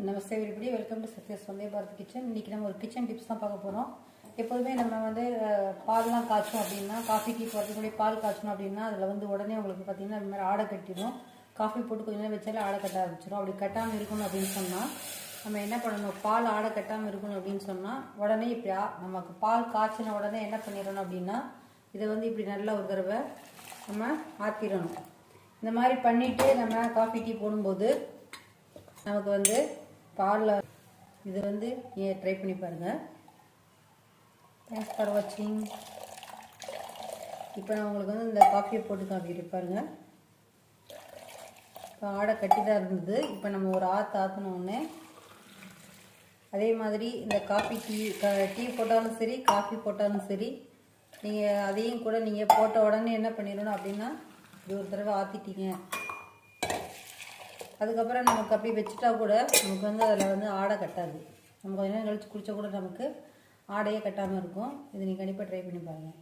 Namaste everybody, welcome to Sathya's Vande Bharat kitchen. இன்றைக்கி நம்ம ஒரு கிச்சன் டிப்ஸ் தான் பார்க்க போகிறோம். எப்போதுமே நம்ம வந்து பால்லாம் காய்ச்சோம் அப்படின்னா, காஃபி டீ போடுறதுக்குள்ளே பால் காய்ச்சணும் அப்படின்னா அதில் வந்து உடனே உங்களுக்கு பார்த்திங்கன்னா இந்த மாதிரி ஆடை கட்டிடும். காஃபி போட்டு கொஞ்சம் நேரம் வச்சாலே ஆடை கட்ட ஆரம்பிச்சிடும். அப்படி கட்டாமல் இருக்கணும் அப்படின்னு சொன்னால் நம்ம என்ன பண்ணணும், பால் ஆடை கட்டாமல் இருக்கணும் அப்படின்னு சொன்னால் உடனே இப்படி நமக்கு பால் காய்ச்சின உடனே என்ன பண்ணிடணும் அப்படின்னா இதை வந்து இப்படி நல்லா ஒரு தடவை நம்ம ஆற்றிடணும். இந்த மாதிரி பண்ணிவிட்டு நம்ம காஃபி டீ போடும்போது நமக்கு வந்து பாலில் இது வந்து நீங்கள் ட்ரை பண்ணி பாருங்கள். தேங்க்ஸ் ஃபார் வாட்சிங். இப்போ நான் உங்களுக்கு வந்து இந்த காஃபியை போட்டு காமிக்கிட்டு பாருங்கள். இப்போ ஆடை கட்டி தான் இருந்தது. இப்போ நம்ம ஒரு ஆற்றினோடனே அதே மாதிரி இந்த காஃபி டீ போட்டாலும் சரி, காஃபி போட்டாலும் சரி, நீங்கள் அதையும் கூட நீங்கள் போட்ட உடனே என்ன பண்ணிடணும் அப்படின்னா இது ஒரு தடவை ஆற்றிட்டீங்க. அதுக்கப்புறம் நமக்கு அப்படி வச்சுட்டா கூட நமக்கு வந்து அதில் வந்து ஆடை கட்டாது. நம்ம கொஞ்சம் நேரம் கழித்து குடித்தா கூட நமக்கு ஆடையே கட்டாமல் இருக்கும். இது நீங்கள் கண்டிப்பாக ட்ரை பண்ணி பாருங்கள்.